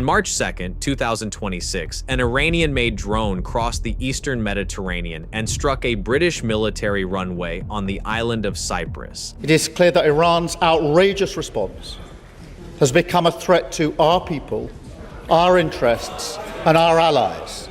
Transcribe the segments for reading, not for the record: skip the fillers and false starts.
On March 2nd, 2026, an Iranian-made drone crossed the eastern Mediterranean and struck a British military runway on the island of Cyprus. It is clear that Iran's outrageous response has become a threat to our people, our interests, and our allies,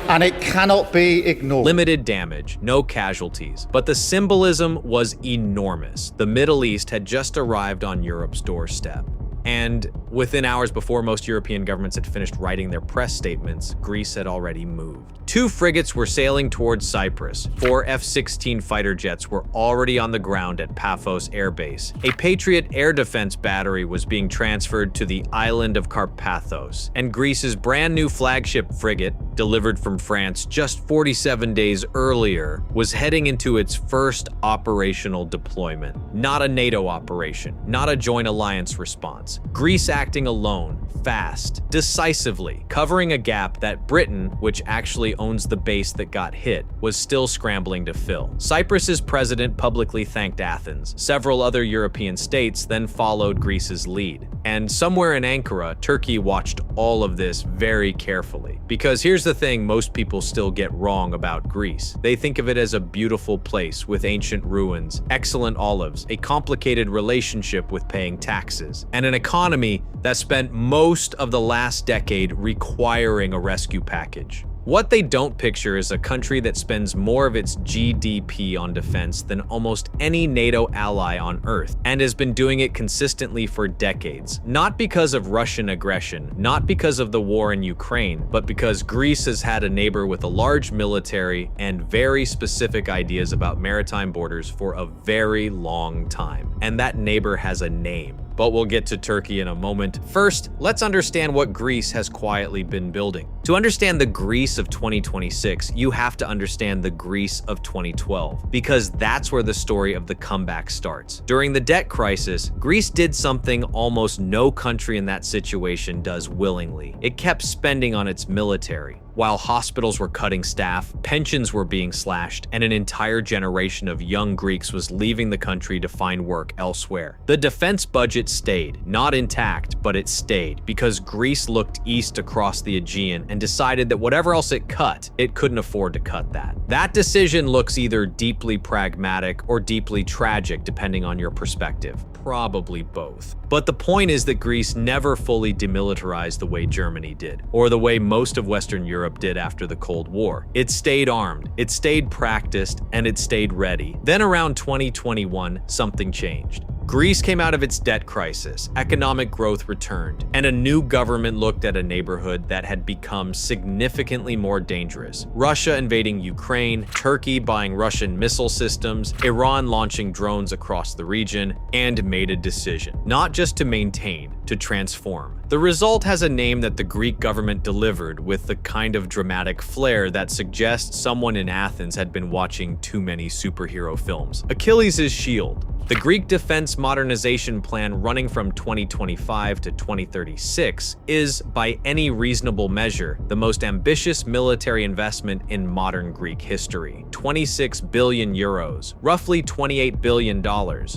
and it cannot be ignored. Limited damage, no casualties, but the symbolism was enormous. The Middle East had just arrived on Europe's doorstep. And within hours before most European governments had finished writing their press statements, Greece had already moved. 2 frigates were sailing towards Cyprus. 4 F-16 fighter jets were already on the ground at Paphos Air Base. A Patriot air defense battery was being transferred to the island of Carpathos. And Greece's brand new flagship frigate, delivered from France just 47 days earlier, was heading into its first operational deployment. Not a NATO operation, not a joint alliance response. Greece acting alone, fast, decisively, covering a gap that Britain, which actually owns the base that got hit, was still scrambling to fill. Cyprus's president publicly thanked Athens. Several other European states then followed Greece's lead. And somewhere in Ankara, Turkey watched all of this very carefully. Because here's the thing most people still get wrong about Greece. They think of it as a beautiful place with ancient ruins, excellent olives, a complicated relationship with paying taxes, and an economy that spent most of the last decade requiring a rescue package. What they don't picture is a country that spends more of its GDP on defense than almost any NATO ally on Earth, and has been doing it consistently for decades. Not because of Russian aggression, not because of the war in Ukraine, but because Greece has had a neighbor with a large military and very specific ideas about maritime borders for a very long time. And that neighbor has a name. But we'll get to Turkey in a moment. First, let's understand what Greece has quietly been building. To understand the Greece of 2026, you have to understand the Greece of 2012, because that's where the story of the comeback starts. During the debt crisis, Greece did something almost no country in that situation does willingly. It kept spending on its military. While hospitals were cutting staff, pensions were being slashed, and an entire generation of young Greeks was leaving the country to find work elsewhere. The defense budget stayed, not intact, but it stayed, because Greece looked east across the Aegean and decided that whatever else it cut, it couldn't afford to cut that. That decision looks either deeply pragmatic or deeply tragic, depending on your perspective. Probably both. But the point is that Greece never fully demilitarized the way Germany did, or the way most of Western Europe did after the Cold War. It stayed armed, it stayed practiced, and it stayed ready. Then around 2021, something changed. Greece came out of its debt crisis, economic growth returned, and a new government looked at a neighborhood that had become significantly more dangerous. Russia invading Ukraine, Turkey buying Russian missile systems, Iran launching drones across the region, and made a decision, not just to maintain, to transform. The result has a name that the Greek government delivered with the kind of dramatic flair that suggests someone in Athens had been watching too many superhero films. Achilles' Shield. The Greek defense modernization plan, running from 2025 to 2036, is, by any reasonable measure, the most ambitious military investment in modern Greek history. 26 billion euros, roughly $28 billion,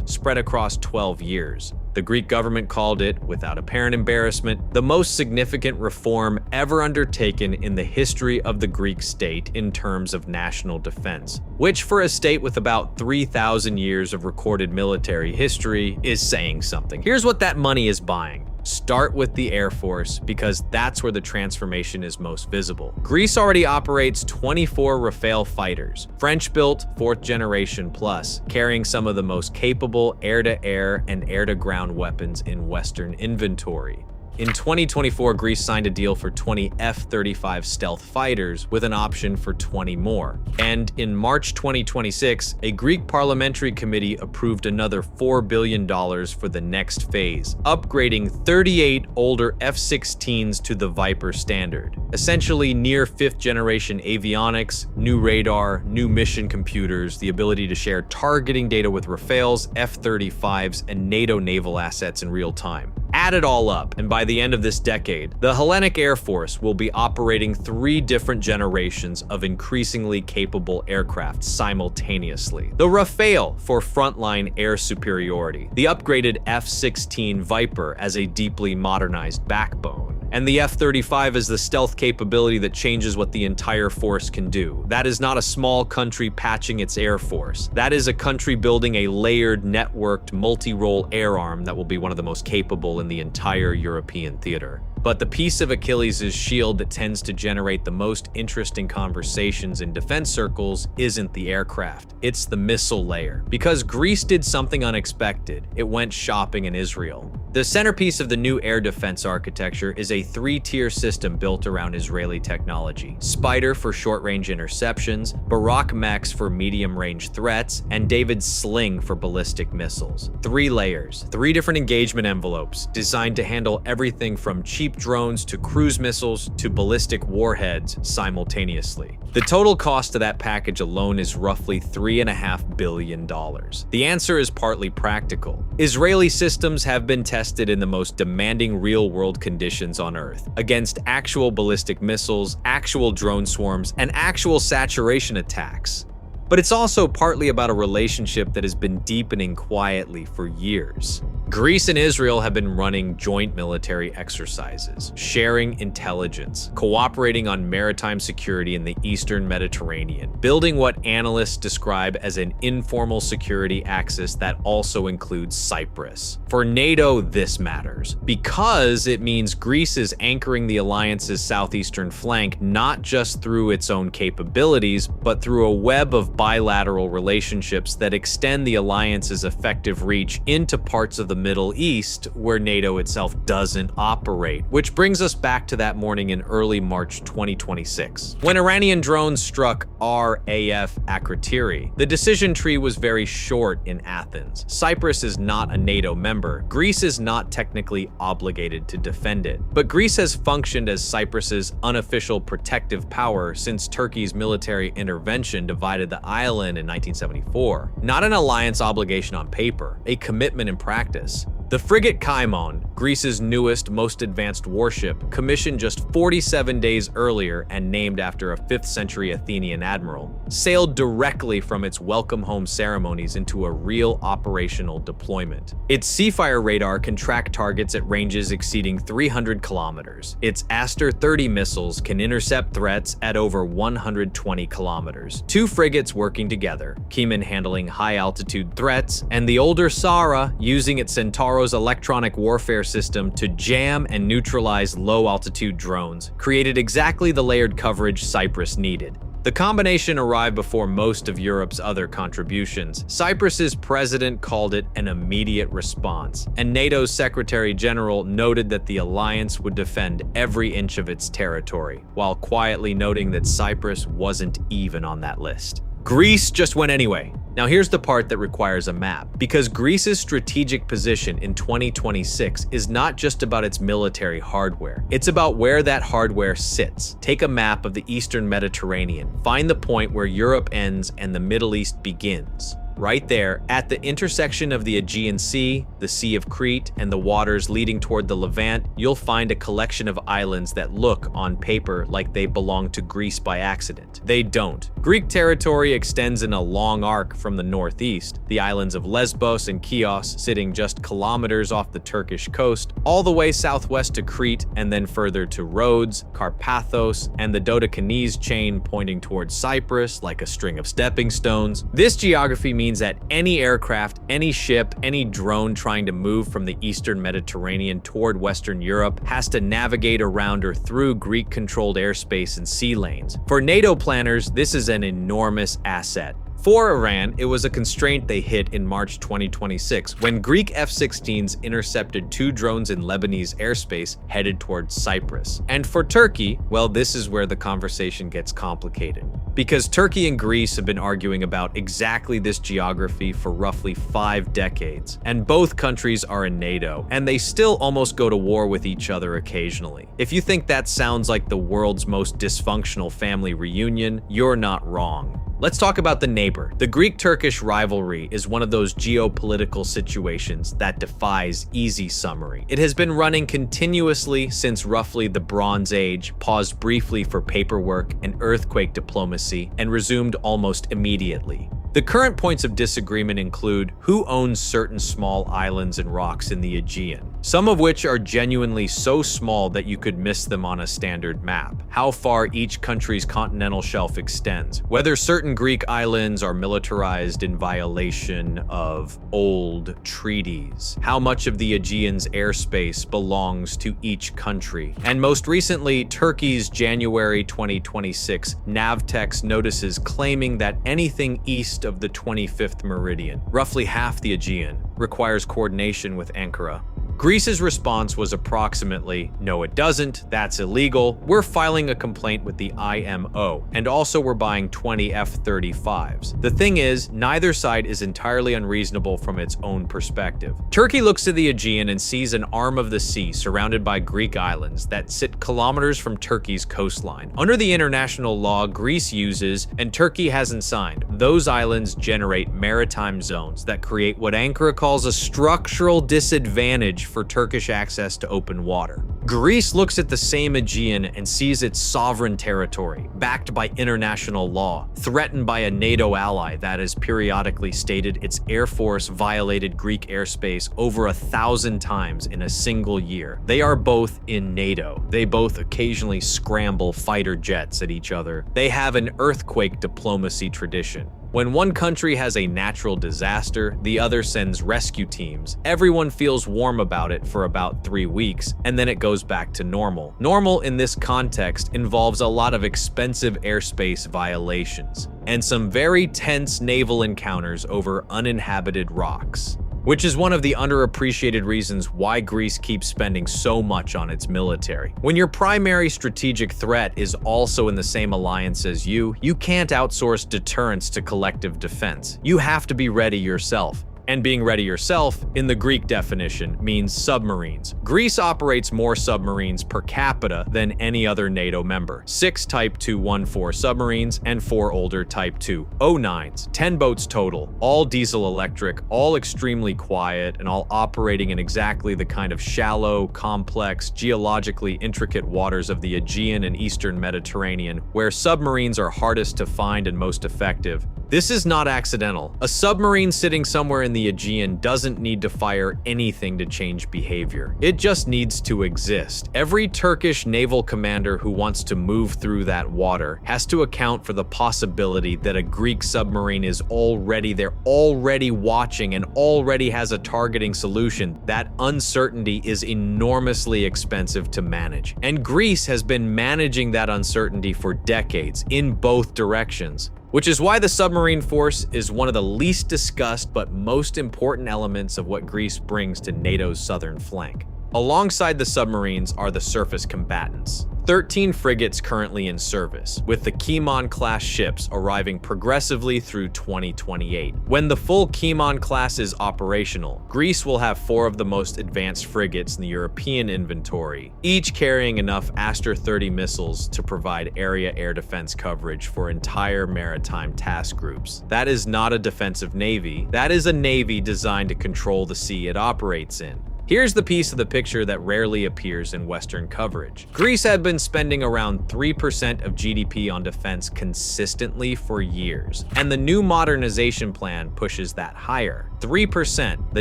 spread across 12 years. The Greek government called it, without apparent embarrassment, the most significant reform ever undertaken in the history of the Greek state in terms of national defense, which for a state with about 3,000 years of recorded military history is saying something. Here's what that money is buying. Start with the Air Force, because that's where the transformation is most visible. Greece already operates 24 Rafale fighters, French-built, 4th generation plus, carrying some of the most capable air-to-air and air-to-ground weapons in Western inventory. In 2024, Greece signed a deal for 20 F-35 stealth fighters with an option for 20 more. And in March 2026, a Greek parliamentary committee approved another $4 billion for the next phase, upgrading 38 older F-16s to the Viper standard. Essentially near 5th generation avionics, new radar, new mission computers, the ability to share targeting data with Rafales, F-35s, and NATO naval assets in real time. Add it all up, and by the end of this decade, the Hellenic Air Force will be operating 3 different generations of increasingly capable aircraft simultaneously. The Rafale for frontline air superiority, the upgraded F-16 Viper as a deeply modernized backbone, And the F-35 is the stealth capability that changes what the entire force can do. That is not a small country patching its air force. That is a country building a layered, networked, multi-role air arm that will be one of the most capable in the entire European theater. But the piece of Achilles' shield that tends to generate the most interesting conversations in defense circles isn't the aircraft, it's the missile layer. Because Greece did something unexpected, it went shopping in Israel. The centerpiece of the new air defense architecture is a three-tier system built around Israeli technology. Spider for short-range interceptions, Barak Mechs for medium-range threats, and David's Sling for ballistic missiles. 3 layers, 3 different engagement envelopes, designed to handle everything from cheap drones to cruise missiles to ballistic warheads simultaneously. The total cost of that package alone is roughly $3.5 billion. The answer is partly practical. Israeli systems have been tested in the most demanding real-world conditions on Earth, against actual ballistic missiles, actual drone swarms, and actual saturation attacks. But it's also partly about a relationship that has been deepening quietly for years. Greece and Israel have been running joint military exercises, sharing intelligence, cooperating on maritime security in the Eastern Mediterranean, building what analysts describe as an informal security axis that also includes Cyprus. For NATO, this matters, because it means Greece is anchoring the alliance's southeastern flank not just through its own capabilities, but through a web of bilateral relationships that extend the alliance's effective reach into parts of the Middle East where NATO itself doesn't operate, which brings us back to that morning in early March 2026. When Iranian drones struck RAF Akrotiri, the decision tree was very short in Athens. Cyprus is not a NATO member. Greece is not technically obligated to defend it. But Greece has functioned as Cyprus's unofficial protective power since Turkey's military intervention divided the island in 1974. Not an alliance obligation on paper, a commitment in practice. The frigate Kaimon, Greece's newest, most advanced warship, commissioned just 47 days earlier and named after a 5th century Athenian admiral, sailed directly from its welcome home ceremonies into a real operational deployment. Its Seafire radar can track targets at ranges exceeding 300 kilometers. Its Aster 30 missiles can intercept threats at over 120 kilometers. 2 frigates working together, Keeman handling high-altitude threats, and the older Sara using its Centauro's electronic warfare system to jam and neutralize low-altitude drones, created exactly the layered coverage Cyprus needed. The combination arrived before most of Europe's other contributions. Cyprus's president called it an immediate response, and NATO's Secretary General noted that the alliance would defend every inch of its territory, while quietly noting that Cyprus wasn't even on that list. Greece just went anyway. Now here's the part that requires a map, because Greece's strategic position in 2026 is not just about its military hardware. It's about where that hardware sits. Take a map of the Eastern Mediterranean. Find the point where Europe ends and the Middle East begins. Right there, at the intersection of the Aegean Sea, the Sea of Crete, and the waters leading toward the Levant, you'll find a collection of islands that look, on paper, like they belong to Greece by accident. They don't. Greek territory extends in a long arc from the northeast, the islands of Lesbos and Chios sitting just kilometers off the Turkish coast, all the way southwest to Crete, and then further to Rhodes, Carpathos, and the Dodecanese chain pointing towards Cyprus like a string of stepping stones. This geography means that any aircraft, any ship, any drone trying to move from the Eastern Mediterranean toward Western Europe has to navigate around or through Greek-controlled airspace and sea lanes. For NATO planners, this is an enormous asset. For Iran, it was a constraint they hit in March 2026 when Greek F-16s intercepted 2 drones in Lebanese airspace headed towards Cyprus. And for Turkey, well, this is where the conversation gets complicated. Because Turkey and Greece have been arguing about exactly this geography for roughly 5 decades, and both countries are in NATO, and they still almost go to war with each other occasionally. If you think that sounds like the world's most dysfunctional family reunion, you're not wrong. Let's talk about the neighbor. The Greek-Turkish rivalry is one of those geopolitical situations that defies easy summary. It has been running continuously since roughly the Bronze Age, paused briefly for paperwork and earthquake diplomacy, and resumed almost immediately. The current points of disagreement include who owns certain small islands and rocks in the Aegean, some of which are genuinely so small that you could miss them on a standard map. How far each country's continental shelf extends, whether certain Greek islands are militarized in violation of old treaties, how much of the Aegean's airspace belongs to each country, and most recently, Turkey's January 2026 Navtex notices claiming that anything east of the 25th meridian, roughly half the Aegean, requires coordination with Ankara. Greece's response was approximately, no it doesn't, that's illegal, we're filing a complaint with the IMO, and also we're buying 20 F-35s. The thing is, neither side is entirely unreasonable from its own perspective. Turkey looks to the Aegean and sees an arm of the sea surrounded by Greek islands that sit kilometers from Turkey's coastline. Under the international law Greece uses, and Turkey hasn't signed, those islands generate maritime zones that create what Ankara calls a structural disadvantage for Turkish access to open water. Greece looks at the same Aegean and sees its sovereign territory, backed by international law, threatened by a NATO ally that has periodically stated its air force violated Greek airspace over 1,000 times in a single year. They are both in NATO. They both occasionally scramble fighter jets at each other. They have an earthquake diplomacy tradition. When one country has a natural disaster, the other sends rescue teams. Everyone feels warm about it for about 3 weeks, and then it goes back to normal. Normal in this context involves a lot of expensive airspace violations, and some very tense naval encounters over uninhabited rocks, which is one of the underappreciated reasons why Greece keeps spending so much on its military. When your primary strategic threat is also in the same alliance as you can't outsource deterrence to collective defense. You have to be ready yourself. And being ready yourself, in the Greek definition, means submarines. Greece operates more submarines per capita than any other NATO member. 6 Type 214 submarines and 4 older Type 209s. 10 boats total, all diesel-electric, all extremely quiet, and all operating in exactly the kind of shallow, complex, geologically intricate waters of the Aegean and Eastern Mediterranean, where submarines are hardest to find and most effective. This is not accidental. A submarine sitting somewhere in the Aegean doesn't need to fire anything to change behavior. It just needs to exist. Every Turkish naval commander who wants to move through that water has to account for the possibility that a Greek submarine is already there, already watching, and already has a targeting solution. That uncertainty is enormously expensive to manage. And Greece has been managing that uncertainty for decades in both directions. Which is why the submarine force is one of the least discussed but most important elements of what Greece brings to NATO's southern flank. Alongside the submarines are the surface combatants. 13 frigates currently in service, with the Chiemon-class ships arriving progressively through 2028. When the full Chiemon class is operational, Greece will have 4 of the most advanced frigates in the European inventory, each carrying enough Aster 30 missiles to provide area air defense coverage for entire maritime task groups. That is not a defensive navy, that is a navy designed to control the sea it operates in. Here's the piece of the picture that rarely appears in Western coverage. Greece had been spending around 3% of GDP on defense consistently for years, and the new modernization plan pushes that higher. 3%. The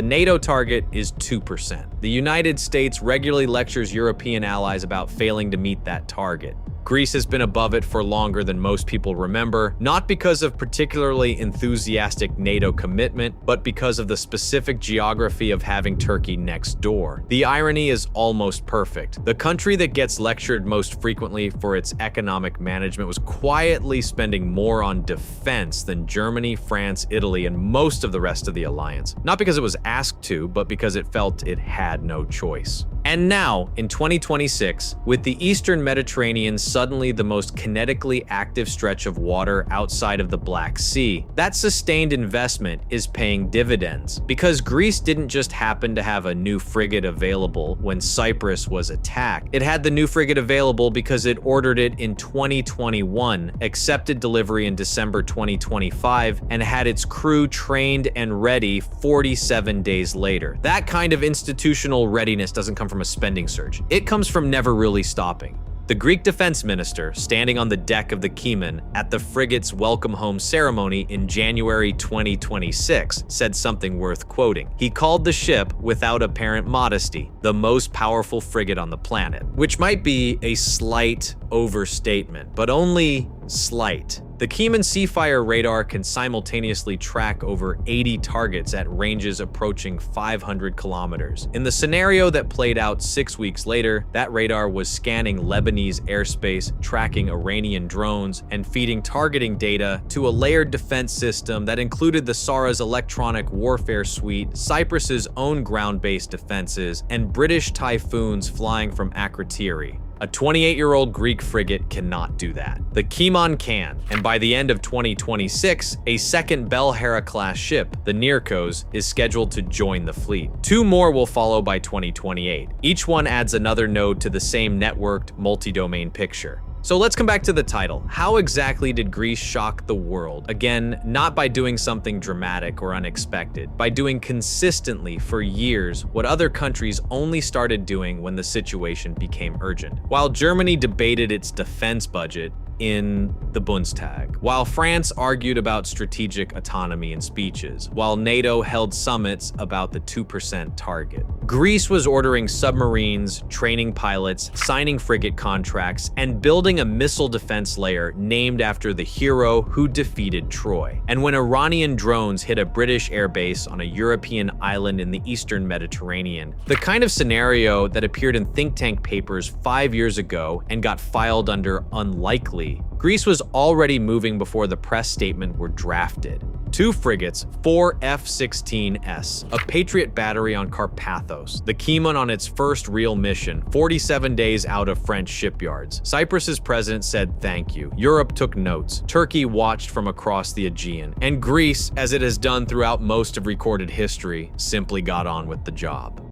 NATO target is 2%. The United States regularly lectures European allies about failing to meet that target. Greece has been above it for longer than most people remember, not because of particularly enthusiastic NATO commitment, but because of the specific geography of having Turkey next door. The irony is almost perfect. The country that gets lectured most frequently for its economic management was quietly spending more on defense than Germany, France, Italy, and most of the rest of the alliance. Not because it was asked to, but because it felt it had no choice. And now, in 2026, with the Eastern Mediterranean suddenly the most kinetically active stretch of water outside of the Black Sea, that sustained investment is paying dividends. Because Greece didn't just happen to have a new frigate available when Cyprus was attacked. It had the new frigate available because it ordered it in 2021, accepted delivery in December 2025, and had its crew trained and ready 47 days later. That kind of institutional readiness doesn't come from a spending surge. It comes from never really stopping. The Greek defense minister, standing on the deck of the Aegean at the frigate's welcome home ceremony in January 2026, said something worth quoting. He called the ship, without apparent modesty, the most powerful frigate on the planet, which might be a slight overstatement, but only slight. The Aegean Seafire radar can simultaneously track over 80 targets at ranges approaching 500 kilometers. In the scenario that played out 6 weeks later, that radar was scanning Lebanese airspace, tracking Iranian drones, and feeding targeting data to a layered defense system that included the SARA's electronic warfare suite, Cyprus's own ground-based defenses, and British Typhoons flying from Akrotiri. A 28-year-old Greek frigate cannot do that. The Aegean can, and by the end of 2026, a second Bel Hera-class ship, the Nearchos, is scheduled to join the fleet. 2 more will follow by 2028. Each one adds another node to the same networked, multi-domain picture. So let's come back to the title. How exactly did Greece shock the world? Again, not by doing something dramatic or unexpected, by doing consistently for years what other countries only started doing when the situation became urgent. While Germany debated its defense budget in the Bundestag, while France argued about strategic autonomy in speeches, while NATO held summits about the 2% target, Greece was ordering submarines, training pilots, signing frigate contracts, and building a missile defense layer named after the hero who defeated Troy. And when Iranian drones hit a British airbase on a European island in the eastern Mediterranean, the kind of scenario that appeared in think tank papers 5 years ago and got filed under unlikely, Greece was already moving before the press statement were drafted. 2 frigates, 4 F-16s, a Patriot battery on Carpathos, the Aegean on its first real mission, 47 days out of French shipyards. Cyprus's president said thank you. Europe took notes. Turkey watched from across the Aegean. And Greece, as it has done throughout most of recorded history, simply got on with the job.